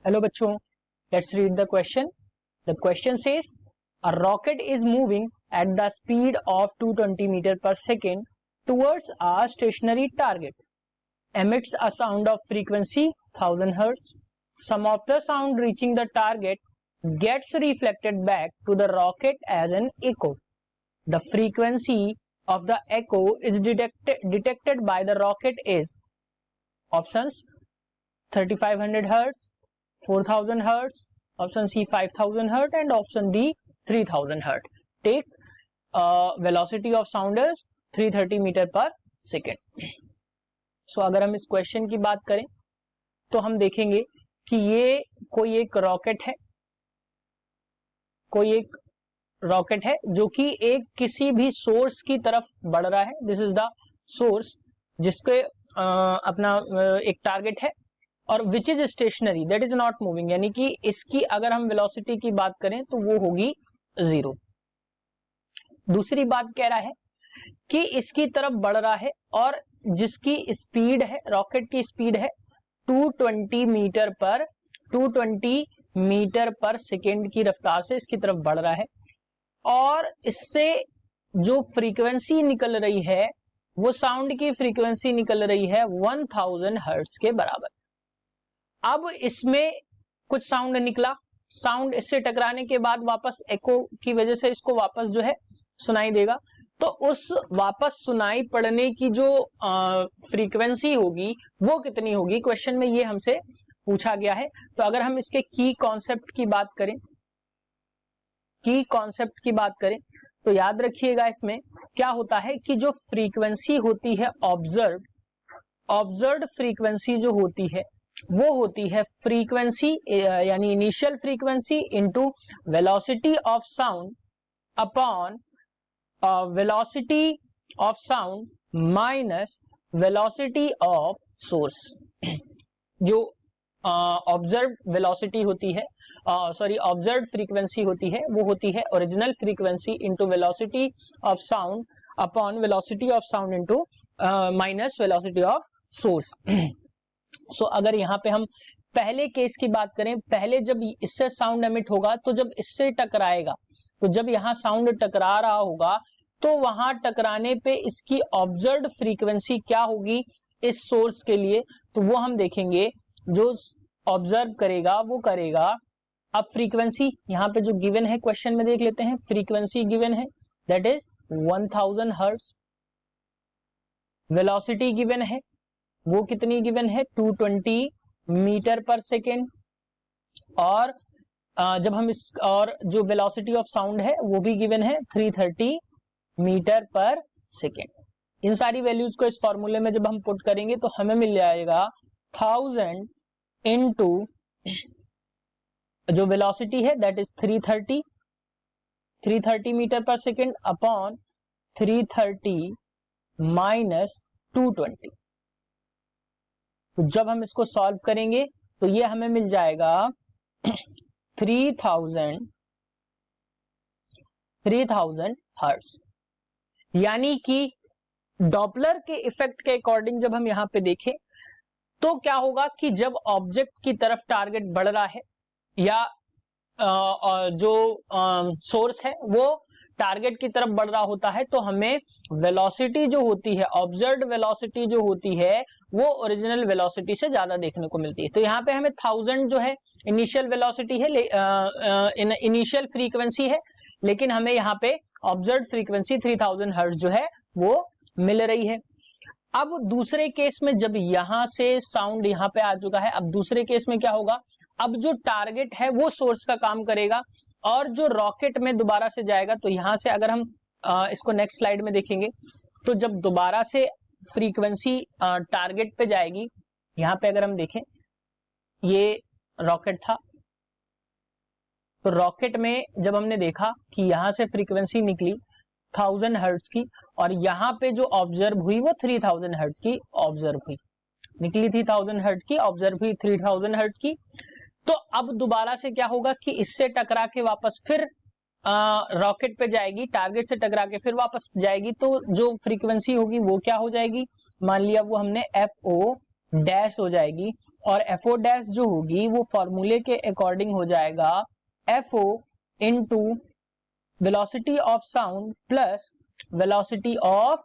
Hello बच्चों, let's read the question. The question says a rocket is moving at the speed of 220 meter per second towards a stationary target, emits a sound of frequency 1000 hertz. Some of the sound reaching the target gets reflected back to the rocket as an echo. The frequency of the echo is detected by the rocket is options 3500 hertz, 4000 hertz, option C 5000 hertz and option D 3000 hertz. Take velocity of sound is 330 meter per second. So अगर हम इस question की बात करें तो हम देखेंगे कि ये कोई एक रॉकेट है जो कि एक किसी भी सोर्स की तरफ बढ़ रहा है. दिस इज द सोर्स जिसके अपना एक टारगेट है और which is stationary, that is not moving, यानी कि इसकी अगर हम वेलोसिटी की बात करें तो वो होगी 0. दूसरी बात कह रहा है कि इसकी तरफ बढ़ रहा है और जिसकी स्पीड है, रॉकेट की स्पीड है 220 मीटर पर सेकेंड की रफ्तार से इसकी तरफ बढ़ रहा है और इससे जो फ्रीक्वेंसी निकल रही है वो साउंड की फ्रीक्वेंसी निकल रही है 1000 हर्ट्ज के बराबर. अब इसमें कुछ साउंड निकला, साउंड इससे टकराने के बाद वापस एको की वजह से इसको वापस जो है सुनाई देगा. तो उस वापस सुनाई पड़ने की जो फ्रीक्वेंसी होगी वो कितनी होगी, क्वेश्चन में ये हमसे पूछा गया है. तो अगर हम इसके की कॉन्सेप्ट की बात करें तो याद रखिएगा इसमें क्या होता है कि जो फ्रीक्वेंसी होती है ऑब्जर्व्ड फ्रीक्वेंसी जो होती है वो होती है फ्रीक्वेंसी यानी initial frequency into velocity of sound upon velocity of sound minus velocity of source. जो ऑब्जर्व्ड वेलोसिटी होती है, ऑब्जर्व्ड फ्रीक्वेंसी होती है वो होती है original frequency into velocity of sound upon velocity of sound into minus velocity of source. So अगर यहाँ पे हम पहले केस की बात करें, पहले जब इससे साउंड एमिट होगा तो जब इससे टकराएगा, तो जब यहाँ साउंड टकरा रहा होगा तो वहां टकराने पे इसकी ऑब्जर्व्ड फ्रीक्वेंसी क्या होगी इस सोर्स के लिए, तो वो हम देखेंगे. जो ऑब्जर्व करेगा वो करेगा. अब फ्रीक्वेंसी यहाँ पे जो गिवन है क्वेश्चन में देख लेते हैं. फ्रीक्वेंसी गिवन है that is 1000 hertz. Velocity given है वो कितनी गिवन है 220 मीटर पर सेकेंड. और जब हम इस और जो वेलोसिटी ऑफ साउंड है वो भी गिवन है 330 मीटर पर सेकेंड. इन सारी वैल्यूज को इस फॉर्मूले में जब हम पुट करेंगे तो हमें मिल जाएगा 1000 इनटू जो वेलोसिटी है दैट इज 330 मीटर पर सेकेंड अपॉन 330 माइनस 220. तो जब हम इसको सॉल्व करेंगे तो ये हमें मिल जाएगा 3000 हर्ट्ज. यानी कि डॉपलर के इफेक्ट के अकॉर्डिंग जब हम यहां पे देखें तो क्या होगा कि जब ऑब्जेक्ट की तरफ टारगेट बढ़ रहा है या जो सोर्स है वो टारगेट की तरफ बढ़ रहा होता है तो हमें वेलोसिटी जो होती है, ऑब्जर्व्ड वेलोसिटी जो होती है वो ओरिजिनल वेलोसिटी से ज्यादा देखने को मिलती है. तो यहाँ पे हमें 1000 जो है इनिशियल वेलोसिटी है, इनिशियल फ्रीक्वेंसी है, लेकिन हमें यहाँ पे ऑब्जर्व्ड फ्रीक्वेंसी 3000 हर्ट्ज जो है वो मिल रही है. अब दूसरे केस में जब यहां से साउंड यहां पे आ चुका है, अब दूसरे केस में क्या होगा, अब जो टारगेट है वो सोर्स का काम करेगा और जो रॉकेट में दोबारा से जाएगा. तो यहां से अगर हम इसको नेक्स्ट स्लाइड में देखेंगे तो जब दोबारा से फ्रीक्वेंसी टारगेट पे जाएगी, यहां पे अगर हम देखें ये रॉकेट था, तो रॉकेट में जब हमने देखा कि यहां से फ्रीक्वेंसी निकली 1000 हर्ट्ज की और यहां पे जो ऑब्जर्व हुई वो 3000 हर्ट्ज की ऑब्जर्व हुई, निकली थी 1000 हर्ट्ज की, ऑब्जर्व हुई 3000 हर्ट्ज की. तो अब दोबारा से क्या होगा कि इससे टकरा के वापस फिर रॉकेट पे जाएगी, टारगेट से टकरा के फिर वापस जाएगी. तो जो फ्रीक्वेंसी होगी वो क्या हो जाएगी, मान लिया वो हमने FO डैश हो जाएगी, और FO डैश जो होगी वो फॉर्मूले के अकॉर्डिंग हो जाएगा FO into velocity of sound plus velocity of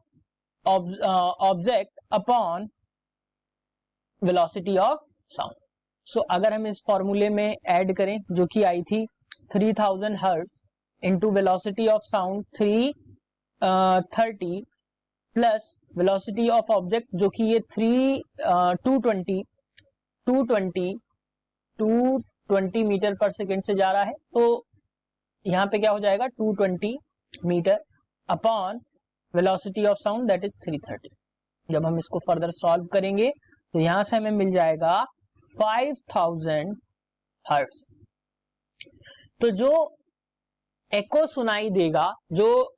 object upon velocity of sound. So अगर हम इस फॉर्मूले में ऐड करें जो कि आई थी 3000 hertz into velocity of sound 330 plus velocity of object जो कि ये 220 मीटर पर सेकेंड से जा रहा है, तो यहाँ पे क्या हो जाएगा 220 meter upon velocity of sound that is 330। जब हम इसको फर्दर सॉल्व करेंगे तो यहां से हमें मिल जाएगा 5000 हर्ट्ज। तो जो एको सुनाई देगा, जो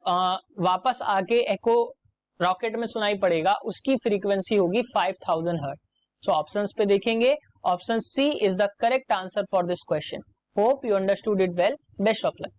वापस आके एको रॉकेट में सुनाई पड़ेगा, उसकी फ्रीक्वेंसी होगी 5000 हर्ट्ज। सो ऑप्शंस पे देखेंगे, option C is the correct answer for this question. Hope you understood it well. Best of luck.